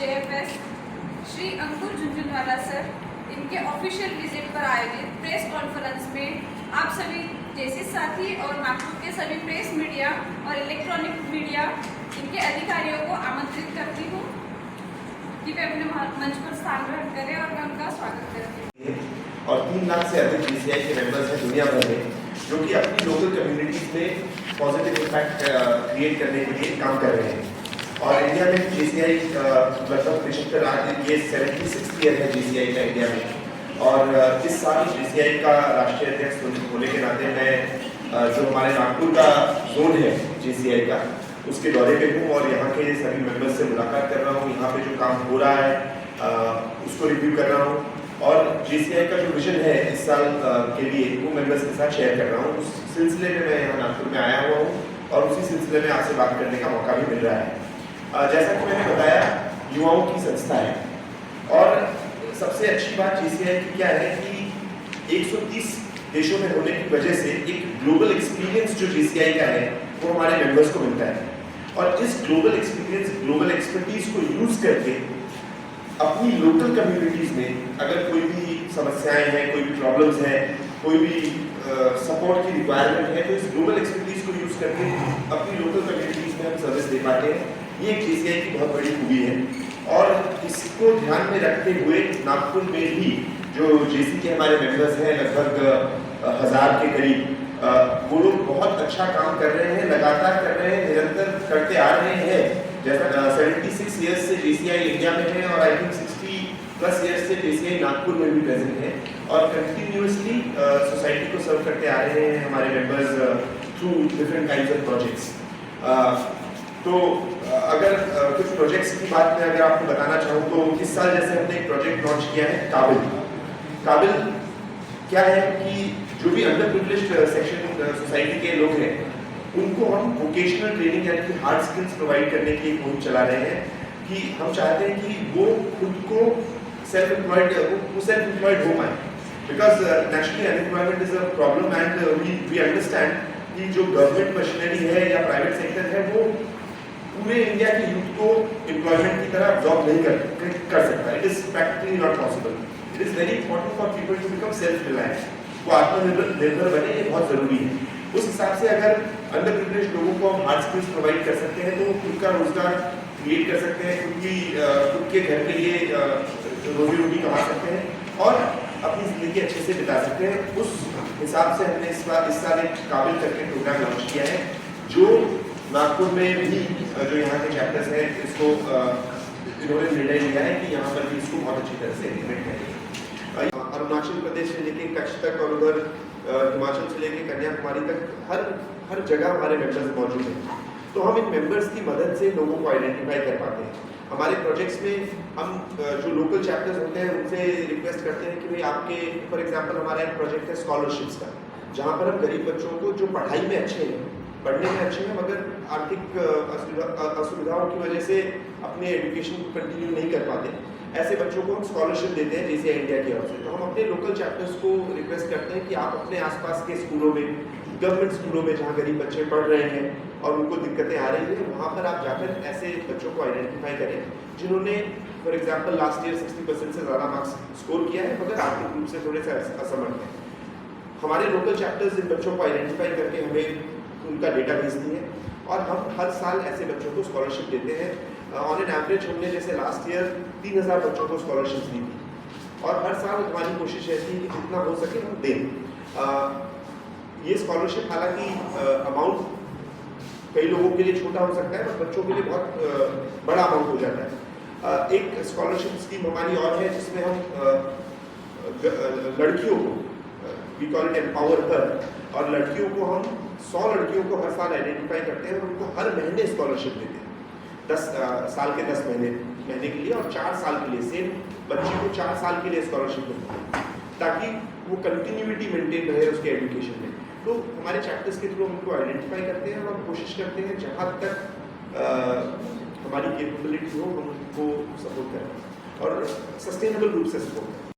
JFS Shri अंकुर Jhunjhunwala sir इनके official visit पर आयोजित प्रेस कॉन्फ्रेंस में आप सभी जैसे साथी और नागपुर के सभी प्रेस मीडिया और इलेक्ट्रॉनिक मीडिया इनके अधिकारियों को आमंत्रित करती हूँ कि वे अपने मंच पर स्थान ग्रहण करें और मैं उनका स्वागत करती हूँ। और 3 लाख से अधिक GCI के मेंबर्स हैं दुनिया भर में, जो कि अपनी लोकल कम्युनिटीज में पॉजिटिव इम्पैक्ट क्रिएट करने के लिए काम कर रहे हैं। और इंडिया में GCI लगभग 75 आज ये 76th ईयर है GCI का इंडिया में। और इस साल GCI का राष्ट्रीय अध्यक्ष होने के नाते मैं जो हमारे नागपुर का जोन है GCI का, उसके दौरे पे हूँ और यहाँ के सभी मेंबर्स से मुलाकात कर रहा हूँ। यहाँ पे जो काम हो रहा है उसको रिव्यू कर रहा हूँ और GCI का जो विजन है इस साल के लिए वो मेंबर्स के साथ शेयर कर रहा हूँ। उस सिलसिले में मैं यहाँ नागपुर में आया हुआ हूँ और उसी सिलसिले में आपसे बात करने का मौका भी मिल रहा है। जैसा कि मैंने बताया, युवाओं की संस्था है और सबसे अच्छी बात GCI की क्या है कि 130 देशों में होने की वजह से एक ग्लोबल एक्सपीरियंस जो GCI का है वो हमारे मेंबर्स को मिलता है। और इस ग्लोबल एक्सपीरियंस, ग्लोबल एक्सपर्टीज को यूज करके अपनी लोकल कम्युनिटीज में अगर कोई भी समस्याएं हैं, कोई भी प्रॉब्लम्स हैं, कोई भी सपोर्ट की रिक्वायरमेंट है, तो इस ग्लोबल एक्सपर्टीज को यूज करके अपनी लोकल कम्युनिटीज में हम सर्विस दे पाते हैं। ये एक GCI की बहुत बड़ी खूबी है और इसको ध्यान में रखते हुए नागपुर में भी जो JC के हमारे मेंबर्स हैं लगभग 1000 के करीब, वो लोग बहुत अच्छा काम कर रहे हैं, लगातार कर रहे हैं, निरंतर करते आ रहे हैं। जैसा 76 ईयर्स से GCI इंडिया में है और आई थिंक 60+ ईयर्स से GCI नागपुर में भी प्रेजेंट है और कंटिन्यूअसली सोसाइटी को सर्व करते आ रहे हैं हमारे members through different kinds of projects. तो अगर कुछ प्रोजेक्ट्स की बात मैं अगर आपको बताना चाहूँ तो इस साल जैसे हमने एक प्रोजेक्ट लॉन्च किया है काबिल क्या है कि जो भी अंडर प्रिविलेज्ड सेक्शन सोसाइटी के लोग हैं उनको हम वोकेशनल ट्रेनिंग यानी कि हार्ड स्किल्स प्रोवाइड करने की एक मुहिम चला रहे हैं कि हम चाहते हैं कि वो खुद को सेल्फ एम्प्लॉयड हो पाए, because nationally unemployment is a problem and we understand कि जो गवर्नमेंट मशीनरी है या प्राइवेट सेक्टर है वो पूरे इंडिया के यूथ को एम्प्लॉयमेंट की तरह जॉब नहीं कर सकता। It is practically not possible. It is very important for people to become self reliance, वो आत्मनिर्भर बने, ये बहुत जरूरी है। उस हिसाब से अगर अंडर प्रिविलेज्ड लोगों को हम हार्ड स्किल्स प्रोवाइड कर सकते हैं तो वो खुद का रोजगार क्रिएट कर सकते हैं, खुद के घर के लिए रोजी रोटी कमा सकते हैं और अपनी जिंदगी अच्छे से बिता सकते हैं। उस हिसाब से हमने इस साल एक काबिल करके प्रोग्राम लॉन्च किया है जो नागपुर में भी जो यहाँ के चैप्टर्स हैं इसको इन्होंने निर्णय लिया है कि यहाँ पर भी इसको बहुत अच्छी तरह से इम्प्लीमेंट करेंगे। अरुणाचल प्रदेश से लेके कच्छ तक और उधर हिमाचल से लेके कन्याकुमारी तक हर जगह हमारे मेंबर्स मौजूद हैं। तो हम इन मेंबर्स की मदद से लोगों को आइडेंटिफाई कर पाते हैं। हमारे प्रोजेक्ट्स में हम जो लोकल चैप्टर्स होते हैं उनसे रिक्वेस्ट करते हैं कि भाई आपके फॉर एग्जांपल हमारा एक प्रोजेक्ट है स्कॉलरशिप्स का, जहाँ पर हम गरीब बच्चों को जो पढ़ाई में अच्छे हैं, पढ़ने में अच्छे हैं मगर आर्थिक असुविधाओं की वजह से अपने एजुकेशन को कंटिन्यू नहीं कर पाते, ऐसे बच्चों को हम स्कॉलरशिप देते हैं JCI इंडिया की ओर से। तो हम अपने लोकल चैप्टर्स को रिक्वेस्ट करते हैं कि आप अपने आसपास के स्कूलों में, गवर्नमेंट स्कूलों में जहाँ गरीब बच्चे पढ़ रहे हैं और उनको दिक्कतें आ रही हैं, वहाँ पर आप जाकर ऐसे बच्चों को आइडेंटिफाई करें जिन्होंने फॉर एग्जाम्पल लास्ट ईयर 60% से ज़्यादा मार्क्स स्कोर किया है मगर आर्थिक रूप से थोड़े से असमर्थ हैं। हमारे लोकल चैप्टर्स इन बच्चों को आइडेंटिफाई करके हमें उनका डेटा भेजती है और हम हर साल ऐसे बच्चों को स्कॉलरशिप देते हैं। ऑन एन एवरेज हमने जैसे लास्ट ईयर 3000 बच्चों को स्कॉलरशिप दी थी और हर साल हमारी कोशिश रहती है कि जितना हो सके हम दें। ये स्कॉलरशिप हालांकि अमाउंट कई लोगों के लिए छोटा हो सकता है पर बच्चों के लिए बहुत बड़ा अमाउंट हो जाता है। एक स्कॉलरशिप स्कीम हमारी और है जिसमें हम लड़कियों को वी कॉल इट एम्पावर कर, और लड़कियों को हम 100 लड़कियों को हर साल आइडेंटिफाई करते हैं और उनको हर महीने स्कॉलरशिप देते हैं 10 साल के 10 महीने के लिए और 4 साल के लिए, सेम बच्चे को 4 साल के लिए स्कॉलरशिप देते हैं ताकि वो कंटिन्यूटी मेंटेन रहे उसके एजुकेशन में। तो हमारे चैप्टर्स के थ्रू उनको आइडेंटिफाई करते हैं और हम कोशिश करते हैं जहाँ तक हमारी कैपेबिलिटी हो हम उनको सपोर्ट करें और सस्टेनेबल रूप से सपोर्ट करें।